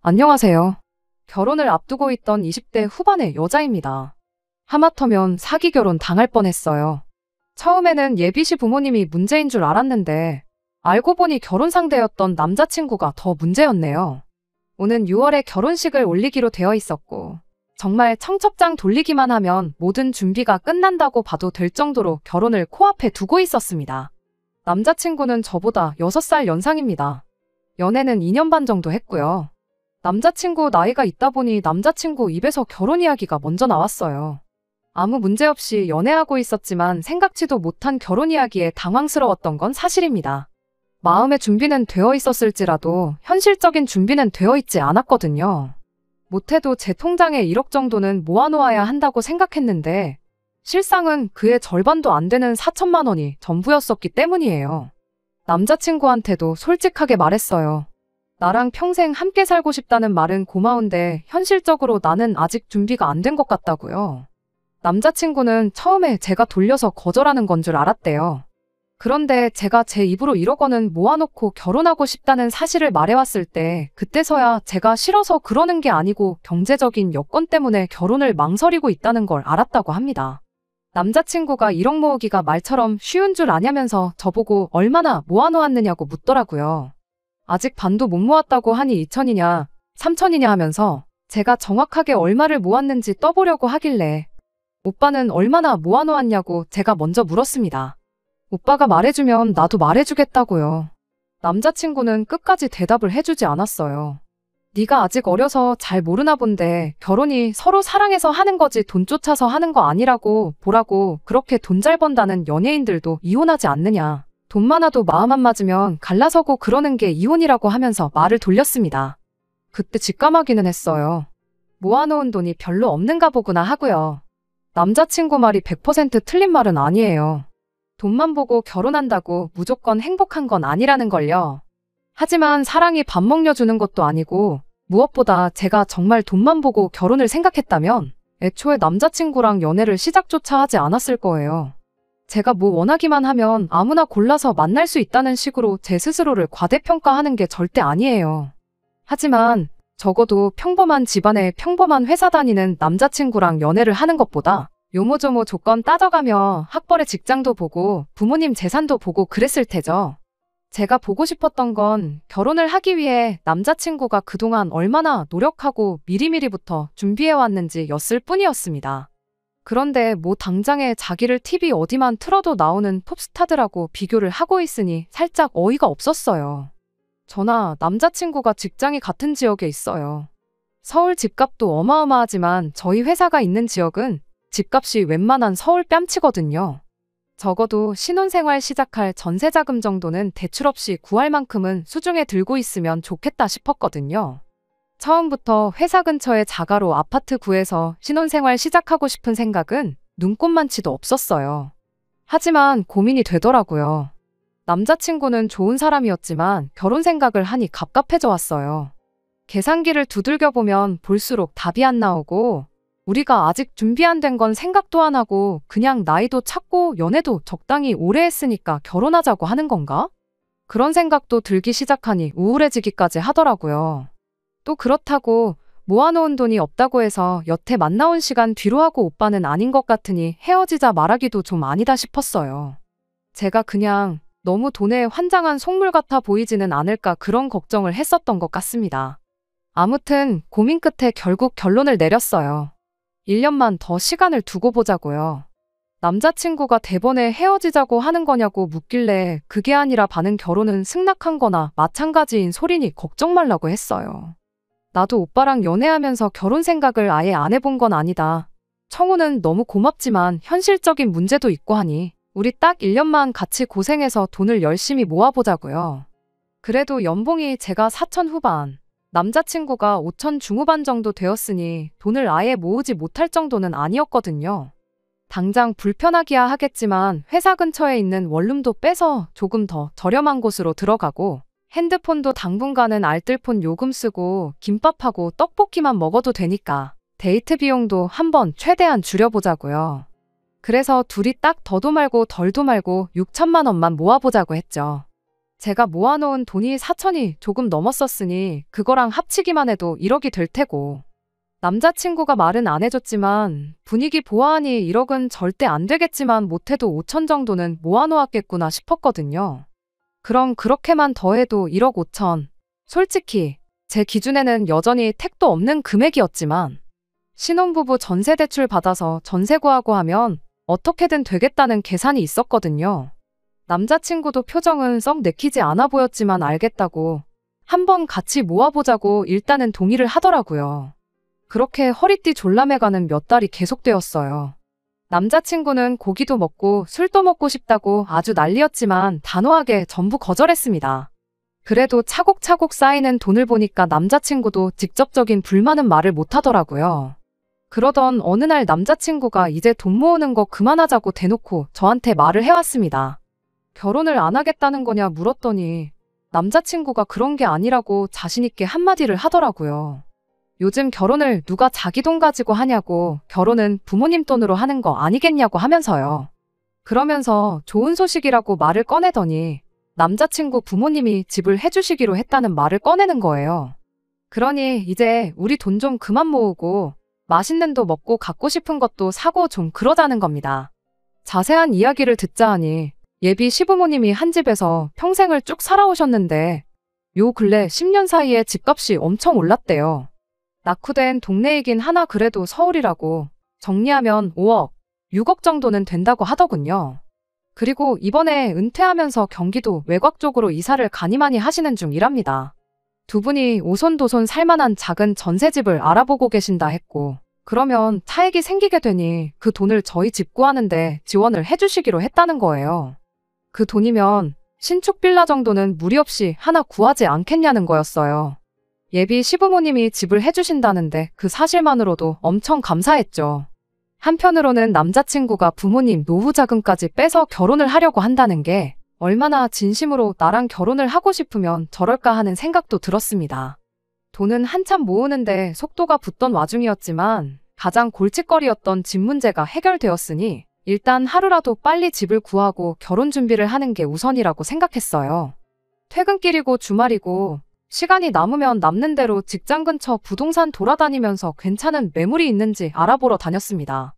안녕하세요. 결혼을 앞두고 있던 20대 후반의 여자입니다. 하마터면 사기 결혼 당할 뻔했어요. 처음에는 예비시 부모님이 문제인 줄 알았는데 알고 보니 결혼 상대였던 남자친구가 더 문제였네요. 오는 6월에 결혼식을 올리기로 되어 있었고 정말 청첩장 돌리기만 하면 모든 준비가 끝난다고 봐도 될 정도로 결혼을 코앞에 두고 있었습니다. 남자친구는 저보다 6살 연상입니다. 연애는 2년 반 정도 했고요. 남자친구 나이가 있다 보니 남자친구 입에서 결혼 이야기가 먼저 나왔어요. 아무 문제 없이 연애하고 있었지만 생각지도 못한 결혼 이야기에 당황스러웠던 건 사실입니다. 마음의 준비는 되어 있었을지라도 현실적인 준비는 되어 있지 않았거든요. 못해도 제 통장에 1억 정도는 모아놓아야 한다고 생각했는데 실상은 그의 절반도 안 되는 4천만 원이 전부였었기 때문이에요. 남자친구한테도 솔직하게 말했어요. 나랑 평생 함께 살고 싶다는 말은 고마운데 현실적으로 나는 아직 준비가 안 된 것 같다고요. 남자친구는 처음에 제가 돌려서 거절하는 건 줄 알았대요. 그런데 제가 제 입으로 1억 원은 모아놓고 결혼하고 싶다는 사실을 말해왔을 때 그때서야 제가 싫어서 그러는 게 아니고 경제적인 여건 때문에 결혼을 망설이고 있다는 걸 알았다고 합니다. 남자친구가 1억 모으기가 말처럼 쉬운 줄 아냐면서 저보고 얼마나 모아놓았느냐고 묻더라고요. 아직 반도 못 모았다고 하니 2천이냐 3천이냐 하면서 제가 정확하게 얼마를 모았는지 떠보려고 하길래 오빠는 얼마나 모아놓았냐고 제가 먼저 물었습니다. 오빠가 말해주면 나도 말해주겠다고요. 남자친구는 끝까지 대답을 해주지 않았어요. 네가 아직 어려서 잘 모르나 본데 결혼이 서로 사랑해서 하는 거지 돈 쫓아서 하는 거 아니라고 보라고. 그렇게 돈 잘 번다는 연예인들도 이혼하지 않느냐. 돈 많아도 마음 안 맞으면 갈라서고 그러는 게 이혼이라고 하면서 말을 돌렸습니다. 그때 직감하기는 했어요. 모아놓은 돈이 별로 없는가 보구나 하고요. 남자친구 말이 100% 틀린 말은 아니에요. 돈만 보고 결혼한다고 무조건 행복한 건 아니라는 걸요. 하지만 사랑이 밥 먹여주는 것도 아니고 무엇보다 제가 정말 돈만 보고 결혼을 생각했다면 애초에 남자친구랑 연애를 시작조차 하지 않았을 거예요. 제가 뭐 원하기만 하면 아무나 골라서 만날 수 있다는 식으로 제 스스로를 과대평가하는 게 절대 아니에요. 하지만 적어도 평범한 집안에 평범한 회사 다니는 남자친구랑 연애를 하는 것보다 요모조모 조건 따져가며 학벌의 직장도 보고 부모님 재산도 보고 그랬을 테죠. 제가 보고 싶었던 건 결혼을 하기 위해 남자친구가 그동안 얼마나 노력하고 미리미리부터 준비해왔는지 였을 뿐이었습니다. 그런데 뭐 당장에 자기를 TV 어디만 틀어도 나오는 톱스타들하고 비교를 하고 있으니 살짝 어이가 없었어요. 저나 남자친구가 직장이 같은 지역에 있어요. 서울 집값도 어마어마하지만 저희 회사가 있는 지역은 집값이 웬만한 서울 뺨치거든요. 적어도 신혼생활 시작할 전세자금 정도는 대출 없이 구할 만큼은 수중에 들고 있으면 좋겠다 싶었거든요. 처음부터 회사 근처에 자가로 아파트 구해서 신혼생활 시작하고 싶은 생각은 눈꼽만치도 없었어요. 하지만 고민이 되더라고요. 남자친구는 좋은 사람이었지만 결혼 생각을 하니 갑갑해져 왔어요. 계산기를 두들겨보면 볼수록 답이 안 나오고 우리가 아직 준비 안 된 건 생각도 안 하고 그냥 나이도 찼고 연애도 적당히 오래 했으니까 결혼하자고 하는 건가? 그런 생각도 들기 시작하니 우울해지기까지 하더라고요. 또 그렇다고 모아놓은 돈이 없다고 해서 여태 만나온 시간 뒤로 하고 오빠는 아닌 것 같으니 헤어지자 말하기도 좀 아니다 싶었어요. 제가 그냥 너무 돈에 환장한 속물 같아 보이지는 않을까 그런 걱정을 했었던 것 같습니다. 아무튼 고민 끝에 결국 결론을 내렸어요. 1년만 더 시간을 두고 보자고요. 남자친구가 대번에 헤어지자고 하는 거냐고 묻길래 그게 아니라 반은 결혼은 승낙한 거나 마찬가지인 소리니 걱정 말라고 했어요. 나도 오빠랑 연애하면서 결혼 생각을 아예 안 해본 건 아니다. 청우는 너무 고맙지만 현실적인 문제도 있고 하니 우리 딱 1년만 같이 고생해서 돈을 열심히 모아보자고요. 그래도 연봉이 제가 4천 후반, 남자친구가 5천 중후반 정도 되었으니 돈을 아예 모으지 못할 정도는 아니었거든요. 당장 불편하기야 하겠지만 회사 근처에 있는 원룸도 빼서 조금 더 저렴한 곳으로 들어가고 핸드폰도 당분간은 알뜰폰 요금 쓰고 김밥하고 떡볶이만 먹어도 되니까 데이트 비용도 한번 최대한 줄여보자고요. 그래서 둘이 딱 더도 말고 덜도 말고 6천만 원만 모아보자고 했죠. 제가 모아놓은 돈이 4천이 조금 넘었었으니 그거랑 합치기만 해도 1억이 될 테고. 남자친구가 말은 안 해줬지만 분위기 보아하니 1억은 절대 안 되겠지만 못해도 5천 정도는 모아놓았겠구나 싶었거든요. 그럼 그렇게만 더해도 1억 5천. 솔직히 제 기준에는 여전히 택도 없는 금액이었지만 신혼부부 전세대출 받아서 전세 구하고 하면 어떻게든 되겠다는 계산이 있었거든요. 남자친구도 표정은 썩 내키지 않아 보였지만 알겠다고 한번 같이 모아보자고 일단은 동의를 하더라고요. 그렇게 허리띠 졸라매가는 몇 달이 계속되었어요. 남자친구는 고기도 먹고 술도 먹고 싶다고 아주 난리였지만 단호하게 전부 거절했습니다. 그래도 차곡차곡 쌓이는 돈을 보니까 남자친구도 직접적인 불만은 말을 못하더라고요. 그러던 어느 날 남자친구가 이제 돈 모으는 거 그만하자고 대놓고 저한테 말을 해왔습니다. 결혼을 안 하겠다는 거냐 물었더니 남자친구가 그런 게 아니라고 자신있게 한마디를 하더라고요. 요즘 결혼을 누가 자기 돈 가지고 하냐고, 결혼은 부모님 돈으로 하는 거 아니겠냐고 하면서요. 그러면서 좋은 소식이라고 말을 꺼내더니 남자친구 부모님이 집을 해주시기로 했다는 말을 꺼내는 거예요. 그러니 이제 우리 돈 좀 그만 모으고 맛있는 도 먹고 갖고 싶은 것도 사고 좀 그러자는 겁니다. 자세한 이야기를 듣자 하니 예비 시부모님이 한 집에서 평생을 쭉 살아오셨는데 요 근래 10년 사이에 집값이 엄청 올랐대요. 낙후된 동네이긴 하나 그래도 서울이라고 정리하면 5억, 6억 정도는 된다고 하더군요. 그리고 이번에 은퇴하면서 경기도 외곽 쪽으로 이사를 가니 많이 하시는 중이랍니다. 두 분이 오손도손 살만한 작은 전세집을 알아보고 계신다 했고, 그러면 차익이 생기게 되니 그 돈을 저희 집 구하는데 지원을 해주시기로 했다는 거예요. 그 돈이면 신축 빌라 정도는 무리 없이 하나 구하지 않겠냐는 거였어요. 예비 시부모님이 집을 해주신다는데 그 사실만으로도 엄청 감사했죠. 한편으로는 남자친구가 부모님 노후 자금까지 빼서 결혼을 하려고 한다는 게 얼마나 진심으로 나랑 결혼을 하고 싶으면 저럴까 하는 생각도 들었습니다. 돈은 한참 모으는데 속도가 붙던 와중이었지만 가장 골칫거리였던 집 문제가 해결되었으니 일단 하루라도 빨리 집을 구하고 결혼 준비를 하는 게 우선이라고 생각했어요. 퇴근길이고 주말이고 시간이 남으면 남는 대로 직장 근처 부동산 돌아다니면서 괜찮은 매물이 있는지 알아보러 다녔습니다.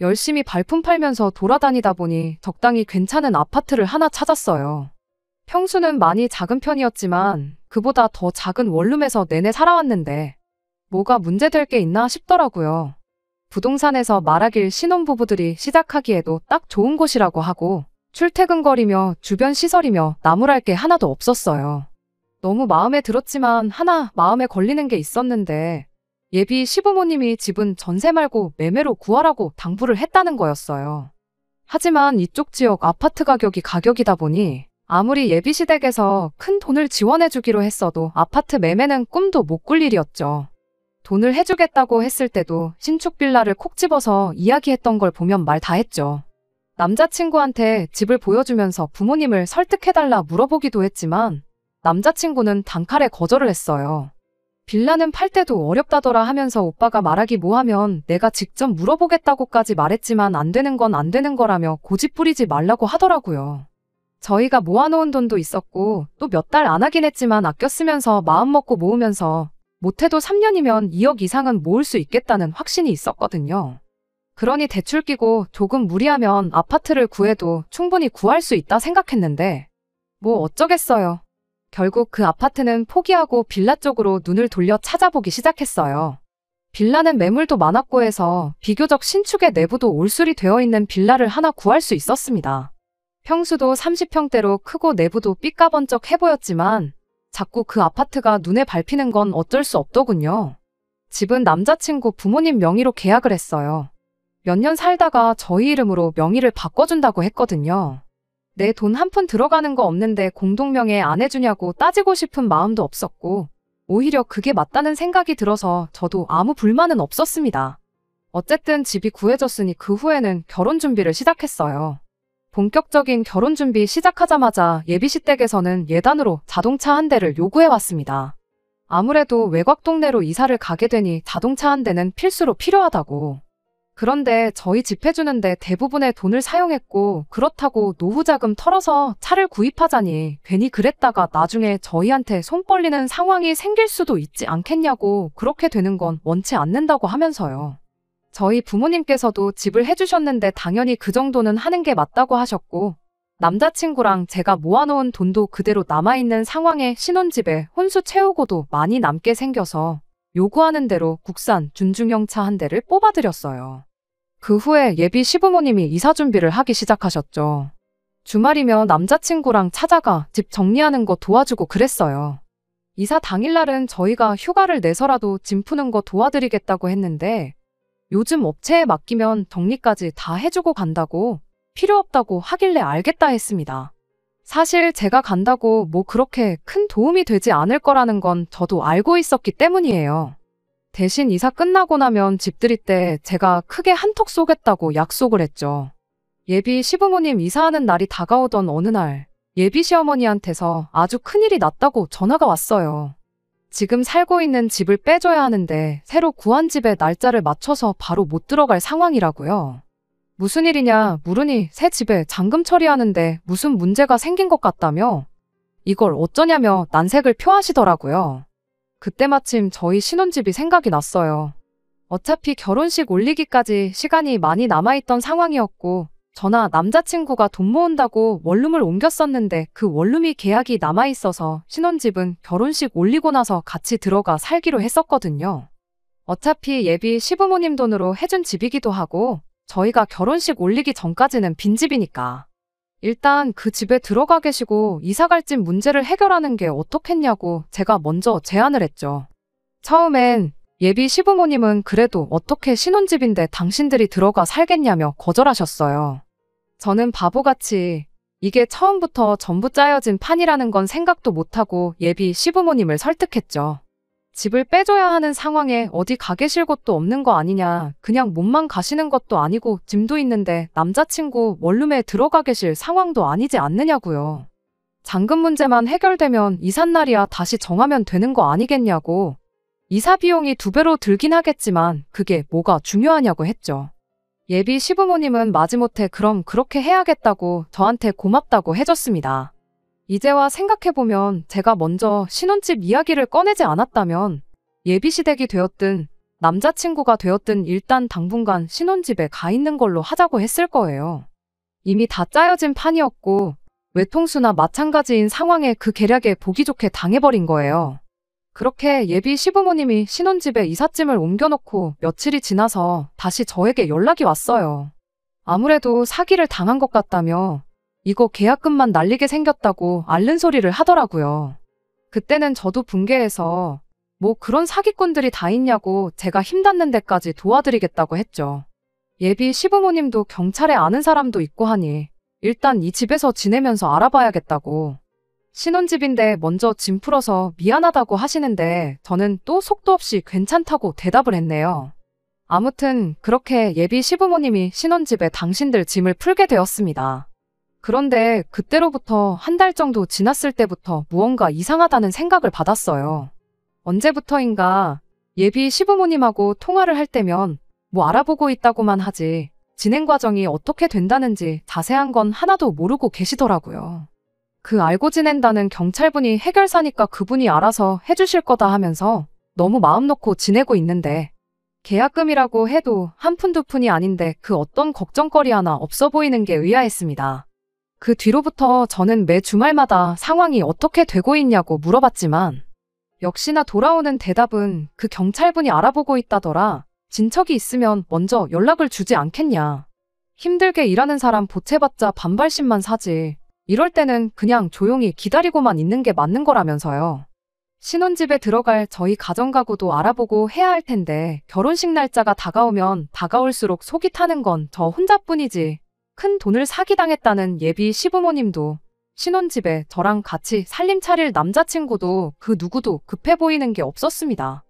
열심히 발품 팔면서 돌아다니다 보니 적당히 괜찮은 아파트를 하나 찾았어요. 평수는 많이 작은 편이었지만 그보다 더 작은 원룸에서 내내 살아왔는데 뭐가 문제될 게 있나 싶더라고요. 부동산에서 말하길 신혼부부들이 시작하기에도 딱 좋은 곳이라고 하고 출퇴근거리며 주변 시설이며 나무랄 게 하나도 없었어요. 너무 마음에 들었지만 하나 마음에 걸리는 게 있었는데 예비 시부모님이 집은 전세 말고 매매로 구하라고 당부를 했다는 거였어요. 하지만 이쪽 지역 아파트 가격이다 보니 아무리 예비시댁에서 큰 돈을 지원해주기로 했어도 아파트 매매는 꿈도 못 꿀 일이었죠. 돈을 해주겠다고 했을 때도 신축 빌라를 콕 집어서 이야기했던 걸 보면 말 다 했죠. 남자친구한테 집을 보여주면서 부모님을 설득해달라 물어보기도 했지만 남자친구는 단칼에 거절을 했어요. 빌라는 팔 때도 어렵다더라 하면서 오빠가 말하기 뭐하면 내가 직접 물어보겠다고까지 말했지만 안 되는 건 안 되는 거라며 고집 부리지 말라고 하더라고요. 저희가 모아놓은 돈도 있었고 또 몇 달 안 하긴 했지만 아껴 쓰면서 마음먹고 모으면서 못해도 3년이면 2억 이상은 모을 수 있겠다는 확신이 있었거든요. 그러니 대출 끼고 조금 무리하면 아파트를 구해도 충분히 구할 수 있다 생각했는데 뭐 어쩌겠어요. 결국 그 아파트는 포기하고 빌라 쪽으로 눈을 돌려 찾아보기 시작했어요. 빌라는 매물도 많았고 해서 비교적 신축의 내부도 올술이 되어 있는 빌라를 하나 구할 수 있었습니다. 평수도 30평대로 크고 내부도 삐까번쩍해 보였지만 자꾸 그 아파트가 눈에 밟히는 건 어쩔 수 없더군요. 집은 남자친구 부모님 명의로 계약을 했어요. 몇 년 살다가 저희 이름으로 명의를 바꿔준다고 했거든요. 내 돈 한 푼 들어가는 거 없는데 공동명의 안 해주냐고 따지고 싶은 마음도 없었고 오히려 그게 맞다는 생각이 들어서 저도 아무 불만은 없었습니다. 어쨌든 집이 구해졌으니 그 후에는 결혼 준비를 시작했어요. 본격적인 결혼 준비 시작하자마자 예비시댁에서는 예단으로 자동차 한 대를 요구해왔습니다. 아무래도 외곽 동네로 이사를 가게 되니 자동차 한 대는 필수로 필요하다고. 그런데 저희 집 해주는데 대부분의 돈을 사용했고 그렇다고 노후자금 털어서 차를 구입하자니 괜히 그랬다가 나중에 저희한테 손 벌리는 상황이 생길 수도 있지 않겠냐고 그렇게 되는 건 원치 않는다고 하면서요. 저희 부모님께서도 집을 해주셨는데 당연히 그 정도는 하는 게 맞다고 하셨고 남자친구랑 제가 모아놓은 돈도 그대로 남아있는 상황에 신혼집에 혼수 채우고도 많이 남게 생겨서 요구하는 대로 국산 준중형 차 한 대를 뽑아드렸어요. 그 후에 예비 시부모님이 이사 준비를 하기 시작하셨죠. 주말이면 남자친구랑 찾아가 집 정리하는 거 도와주고 그랬어요. 이사 당일날은 저희가 휴가를 내서라도 짐 푸는 거 도와드리겠다고 했는데 요즘 업체에 맡기면 정리까지 다 해주고 간다고 필요 없다고 하길래 알겠다 했습니다. 사실 제가 간다고 뭐 그렇게 큰 도움이 되지 않을 거라는 건 저도 알고 있었기 때문이에요. 대신 이사 끝나고 나면 집 들일 때 제가 크게 한턱 쏘겠다고 약속을 했죠. 예비 시부모님 이사하는 날이 다가오던 어느 날 예비 시어머니한테서 아주 큰일이 났다고 전화가 왔어요. 지금 살고 있는 집을 빼줘야 하는데 새로 구한 집에 날짜를 맞춰서 바로 못 들어갈 상황이라고요. 무슨 일이냐 물으니 새 집에 잔금 처리하는데 무슨 문제가 생긴 것 같다며 이걸 어쩌냐며 난색을 표하시더라고요. 그때 마침 저희 신혼집이 생각이 났어요. 어차피 결혼식 올리기까지 시간이 많이 남아있던 상황이었고 저나 남자친구가 돈 모은다고 원룸을 옮겼었는데 그 원룸이 계약이 남아있어서 신혼집은 결혼식 올리고 나서 같이 들어가 살기로 했었거든요. 어차피 예비 시부모님 돈으로 해준 집이기도 하고 저희가 결혼식 올리기 전까지는 빈집이니까. 일단 그 집에 들어가 계시고 이사갈 집 문제를 해결하는 게 어떻겠냐고 제가 먼저 제안을 했죠. 처음엔 예비 시부모님은 그래도 어떻게 신혼집인데 당신들이 들어가 살겠냐며 거절하셨어요. 저는 바보같이 이게 처음부터 전부 짜여진 판이라는 건 생각도 못하고 예비 시부모님을 설득했죠. 집을 빼줘야 하는 상황에 어디 가 계실 곳도 없는 거 아니냐. 그냥 몸만 가시는 것도 아니고 짐도 있는데 남자친구 원룸에 들어가 계실 상황도 아니지 않느냐고요. 잔금 문제만 해결되면 이삿날이야 다시 정하면 되는 거 아니겠냐고. 이사 비용이 2배로 들긴 하겠지만 그게 뭐가 중요하냐고 했죠. 예비 시부모님은 마지못해 그럼 그렇게 해야겠다고 저한테 고맙다고 해줬습니다. 이제와 생각해보면 제가 먼저 신혼집 이야기를 꺼내지 않았다면 예비시댁이 되었든 남자친구가 되었든 일단 당분간 신혼집에 가 있는 걸로 하자고 했을 거예요. 이미 다 짜여진 판이었고 외통수나 마찬가지인 상황에 그 계략에 보기 좋게 당해버린 거예요. 그렇게 예비 시부모님이 신혼집에 이삿짐을 옮겨놓고 며칠이 지나서 다시 저에게 연락이 왔어요. 아무래도 사기를 당한 것 같다며 이거 계약금만 날리게 생겼다고 앓는 소리를 하더라고요. 그때는 저도 붕괴해서 뭐 그런 사기꾼들이 다 있냐고 제가 힘닿는 데까지 도와드리겠다고 했죠. 예비 시부모님도 경찰에 아는 사람도 있고 하니 일단 이 집에서 지내면서 알아봐야겠다고. 신혼집인데 먼저 짐 풀어서 미안하다고 하시는데 저는 또 속도 없이 괜찮다고 대답을 했네요. 아무튼 그렇게 예비 시부모님이 신혼집에 당신들 짐을 풀게 되었습니다. 그런데 그때로부터 한 달 정도 지났을 때부터 무언가 이상하다는 생각을 받았어요. 언제부터인가 예비 시부모님하고 통화를 할 때면 뭐 알아보고 있다고만 하지 진행 과정이 어떻게 된다는지 자세한 건 하나도 모르고 계시더라고요. 그 알고 지낸다는 경찰분이 해결사니까 그분이 알아서 해주실 거다 하면서 너무 마음 놓고 지내고 있는데 계약금이라고 해도 한 푼 두 푼이 아닌데 그 어떤 걱정거리 하나 없어 보이는 게 의아했습니다. 그 뒤로부터 저는 매 주말마다 상황이 어떻게 되고 있냐고 물어봤지만 역시나 돌아오는 대답은 그 경찰분이 알아보고 있다더라. 진척이 있으면 먼저 연락을 주지 않겠냐. 힘들게 일하는 사람 보채봤자 반발심만 사지. 이럴 때는 그냥 조용히 기다리고만 있는 게 맞는 거라면서요. 신혼집에 들어갈 저희 가정가구도 알아보고 해야 할 텐데 결혼식 날짜가 다가오면 다가올수록 속이 타는 건 저 혼자뿐이지. 큰 돈을 사기당했다는 예비 시부모님도 신혼집에 저랑 같이 살림 차릴 남자친구도 그 누구도 급해 보이는 게 없었습니다.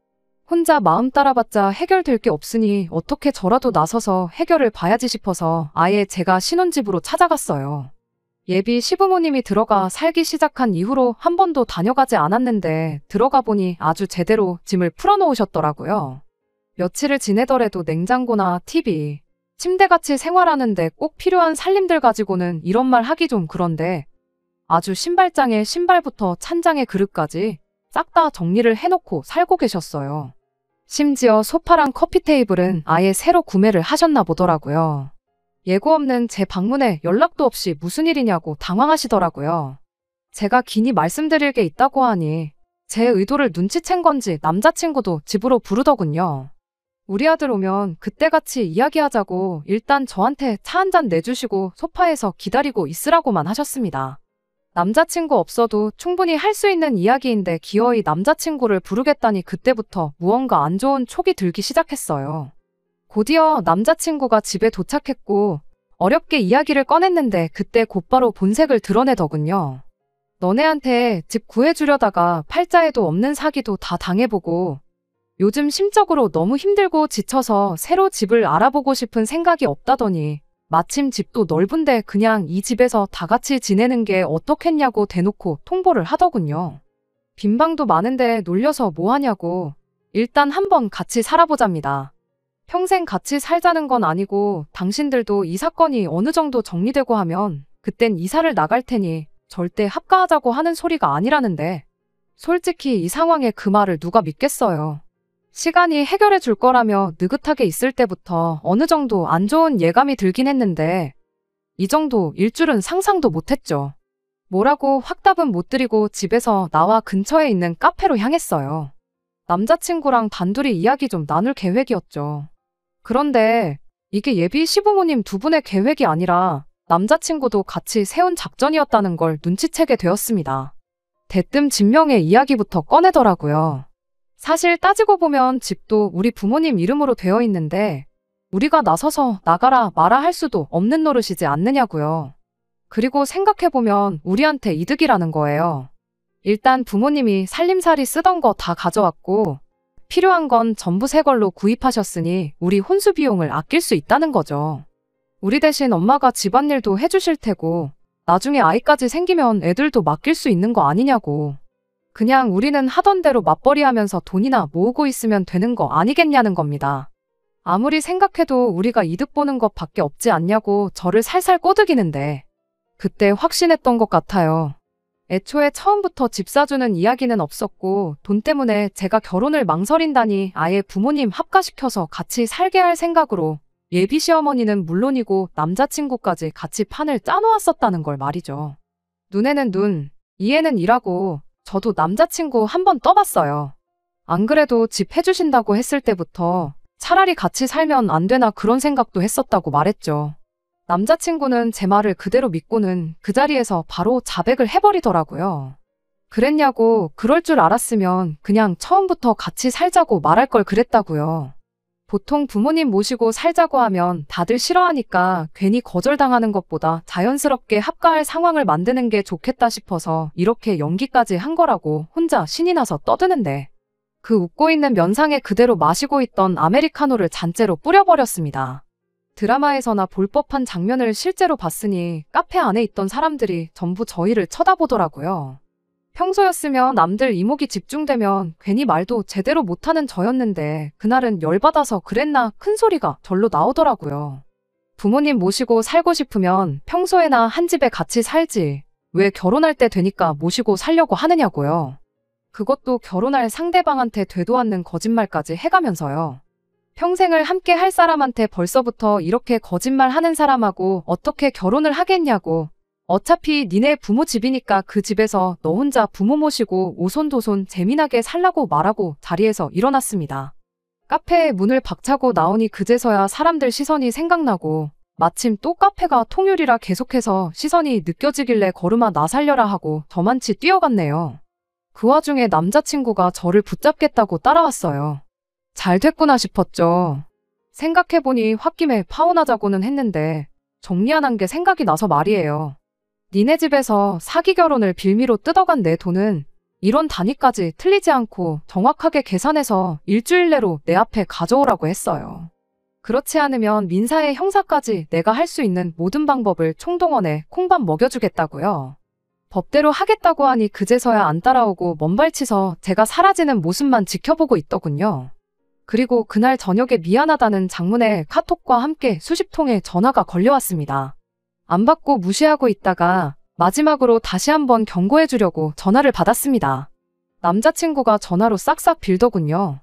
혼자 마음 따라봤자 해결될 게 없으니 어떻게 저라도 나서서 해결을 봐야지 싶어서 아예 제가 신혼집으로 찾아갔어요. 예비 시부모님이 들어가 살기 시작한 이후로 한 번도 다녀가지 않았는데 들어가 보니 아주 제대로 짐을 풀어놓으셨더라고요. 며칠을 지내더라도 냉장고나 TV, 침대같이 생활하는데 꼭 필요한 살림들 가지고는 이런 말 하기 좀 그런데 아주 신발장에 신발부터 찬장에 그릇까지 싹 다 정리를 해놓고 살고 계셨어요. 심지어 소파랑 커피 테이블은 아예 새로 구매를 하셨나 보더라고요. 예고 없는 제 방문에 연락도 없이 무슨 일이냐고 당황하시더라고요. 제가 긴히 말씀드릴 게 있다고 하니 제 의도를 눈치챈 건지 남자친구도 집으로 부르더군요. 우리 아들 오면 그때 같이 이야기하자고 일단 저한테 차 한 잔 내주시고 소파에서 기다리고 있으라고만 하셨습니다. 남자친구 없어도 충분히 할 수 있는 이야기인데 기어이 남자친구를 부르겠다니 그때부터 무언가 안 좋은 촉이 들기 시작했어요. 곧이어 남자친구가 집에 도착했고 어렵게 이야기를 꺼냈는데 그때 곧바로 본색을 드러내더군요. 너네한테 집 구해주려다가 팔자에도 없는 사기도 다 당해보고 요즘 심적으로 너무 힘들고 지쳐서 새로 집을 알아보고 싶은 생각이 없다더니 마침 집도 넓은데 그냥 이 집에서 다 같이 지내는 게 어떻겠냐고 대놓고 통보를 하더군요. 빈 방도 많은데 놀려서 뭐하냐고 일단 한번 같이 살아보잡니다. 평생 같이 살자는 건 아니고 당신들도 이 사건이 어느 정도 정리되고 하면 그땐 이사를 나갈 테니 절대 합가하자고 하는 소리가 아니라는데 솔직히 이 상황에 그 말을 누가 믿겠어요. 시간이 해결해 줄 거라며 느긋하게 있을 때부터 어느 정도 안 좋은 예감이 들긴 했는데 이 정도일 줄은 상상도 못했죠. 뭐라고 확답은 못 드리고 집에서 나와 근처에 있는 카페로 향했어요. 남자친구랑 단둘이 이야기 좀 나눌 계획이었죠. 그런데 이게 예비 시부모님 두 분의 계획이 아니라 남자친구도 같이 세운 작전이었다는 걸 눈치채게 되었습니다. 대뜸 진명의 이야기부터 꺼내더라고요. 사실 따지고 보면 집도 우리 부모님 이름으로 되어 있는데 우리가 나서서 나가라 마라 할 수도 없는 노릇이지 않느냐고요. 그리고 생각해보면 우리한테 이득이라는 거예요. 일단 부모님이 살림살이 쓰던 거 다 가져왔고 필요한 건 전부 새 걸로 구입하셨으니 우리 혼수 비용을 아낄 수 있다는 거죠. 우리 대신 엄마가 집안일도 해주실 테고 나중에 아이까지 생기면 애들도 맡길 수 있는 거 아니냐고. 그냥 우리는 하던 대로 맞벌이 하면서 돈이나 모으고 있으면 되는 거 아니겠냐는 겁니다. 아무리 생각해도 우리가 이득 보는 것 밖에 없지 않냐고 저를 살살 꼬드기는데 그때 확신했던 것 같아요. 애초에 처음부터 집 사주는 이야기는 없었고 돈 때문에 제가 결혼을 망설인다니 아예 부모님 합가시켜서 같이 살게 할 생각으로 예비 시어머니는 물론이고 남자친구까지 같이 판을 짜놓았었다는 걸 말이죠. 눈에는 눈, 이에는 이라고 저도 남자친구 한번 떠봤어요. 안 그래도 집 해주신다고 했을 때부터 차라리 같이 살면 안 되나 그런 생각도 했었다고 말했죠. 남자친구는 제 말을 그대로 믿고는 그 자리에서 바로 자백을 해버리더라고요. 그랬냐고 그럴 줄 알았으면 그냥 처음부터 같이 살자고 말할 걸 그랬다고요. 보통 부모님 모시고 살자고 하면 다들 싫어하니까 괜히 거절당하는 것보다 자연스럽게 합가할 상황을 만드는 게 좋겠다 싶어서 이렇게 연기까지 한 거라고 혼자 신이 나서 떠드는데 그 웃고 있는 면상에 그대로 마시고 있던 아메리카노를 잔째로 뿌려버렸습니다. 드라마에서나 볼 법한 장면을 실제로 봤으니 카페 안에 있던 사람들이 전부 저희를 쳐다보더라고요. 평소였으면 남들 이목이 집중되면 괜히 말도 제대로 못하는 저였는데 그날은 열받아서 그랬나 큰 소리가 절로 나오더라고요. 부모님 모시고 살고 싶으면 평소에나 한 집에 같이 살지 왜 결혼할 때 되니까 모시고 살려고 하느냐고요. 그것도 결혼할 상대방한테 되도 않는 거짓말까지 해가면서요. 평생을 함께 할 사람한테 벌써부터 이렇게 거짓말하는 사람하고 어떻게 결혼을 하겠냐고. 어차피 니네 부모 집이니까 그 집에서 너 혼자 부모 모시고 오손도손 재미나게 살라고 말하고 자리에서 일어났습니다. 카페에 문을 박차고 나오니 그제서야 사람들 시선이 생각나고 마침 또 카페가 통유리라 계속해서 시선이 느껴지길래 걸음아 나 살려라 하고 저만치 뛰어갔네요. 그 와중에 남자친구가 저를 붙잡겠다고 따라왔어요. 잘 됐구나 싶었죠. 생각해보니 홧김에 파혼하자고는 했는데 정리 안 한 게 생각이 나서 말이에요. 니네 집에서 사기 결혼을 빌미로 뜯어간 내 돈은 이런 단위까지 틀리지 않고 정확하게 계산해서 일주일 내로 내 앞에 가져오라고 했어요. 그렇지 않으면 민사의 형사까지 내가 할 수 있는 모든 방법을 총동원해 콩밥 먹여주겠다고요. 법대로 하겠다고 하니 그제서야 안 따라오고 먼발치서 제가 사라지는 모습만 지켜보고 있더군요. 그리고 그날 저녁에 미안하다는 장문의 카톡과 함께 수십 통의 전화가 걸려왔습니다. 안 받고 무시하고 있다가 마지막으로 다시 한번 경고해 주려고 전화를 받았습니다. 남자친구가 전화로 싹싹 빌더군요.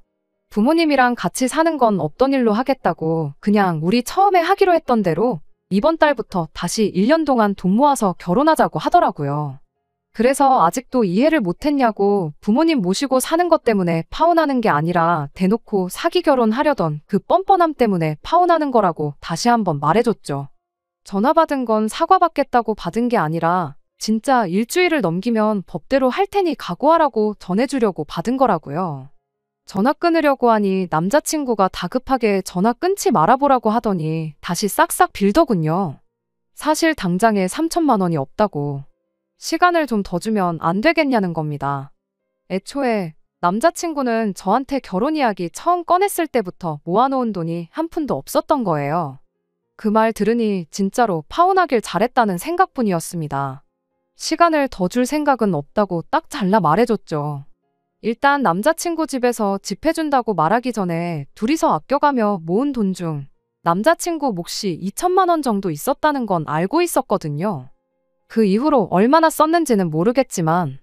부모님이랑 같이 사는 건 없던 일로 하겠다고 그냥 우리 처음에 하기로 했던 대로 이번 달부터 다시 1년 동안 돈 모아서 결혼하자고 하더라고요. 그래서 아직도 이해를 못했냐고 부모님 모시고 사는 것 때문에 파혼하는 게 아니라 대놓고 사기 결혼하려던 그 뻔뻔함 때문에 파혼하는 거라고 다시 한번 말해줬죠. 전화 받은 건 사과받겠다고 받은 게 아니라 진짜 일주일을 넘기면 법대로 할 테니 각오하라고 전해주려고 받은 거라고요. 전화 끊으려고 하니 남자친구가 다급하게 전화 끊지 말아보라고 하더니 다시 싹싹 빌더군요. 사실 당장에 3천만 원이 없다고. 시간을 좀 더 주면 안 되겠냐는 겁니다. 애초에 남자친구는 저한테 결혼 이야기 처음 꺼냈을 때부터 모아놓은 돈이 한 푼도 없었던 거예요. 그 말 들으니 진짜로 파혼하길 잘했다는 생각뿐이었습니다. 시간을 더 줄 생각은 없다고 딱 잘라 말해줬죠. 일단 남자친구 집에서 집 해준다고 말하기 전에 둘이서 아껴가며 모은 돈 중 남자친구 몫이 2천만 원 정도 있었다는 건 알고 있었거든요. 그 이후로 얼마나 썼는지는 모르겠지만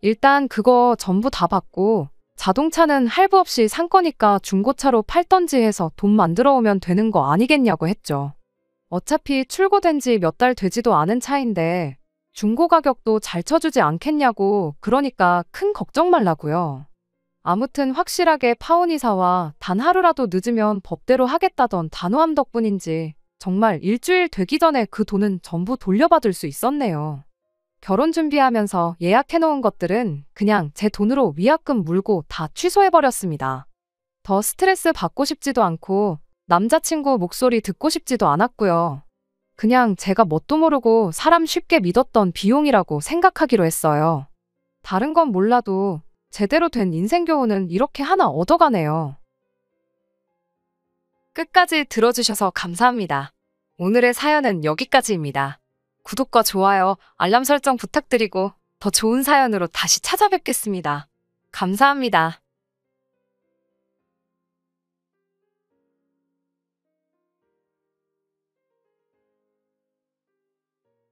일단 그거 전부 다 받고 자동차는 할부 없이 산 거니까 중고차로 팔던지 해서 돈 만들어 오면 되는 거 아니겠냐고 했죠. 어차피 출고된 지 몇 달 되지도 않은 차인데 중고 가격도 잘 쳐주지 않겠냐고 그러니까 큰 걱정 말라고요. 아무튼 확실하게 파혼 이사와 단 하루라도 늦으면 법대로 하겠다던 단호함 덕분인지 정말 일주일 되기 전에 그 돈은 전부 돌려받을 수 있었네요. 결혼 준비하면서 예약해놓은 것들은 그냥 제 돈으로 위약금 물고 다 취소해버렸습니다. 더 스트레스 받고 싶지도 않고 남자친구 목소리 듣고 싶지도 않았고요. 그냥 제가 뭣도 모르고 사람 쉽게 믿었던 비용이라고 생각하기로 했어요. 다른 건 몰라도 제대로 된 인생 교훈은 이렇게 하나 얻어가네요. 끝까지 들어주셔서 감사합니다. 오늘의 사연은 여기까지입니다. 구독과 좋아요, 알람 설정 부탁드리고 더 좋은 사연으로 다시 찾아뵙겠습니다. 감사합니다.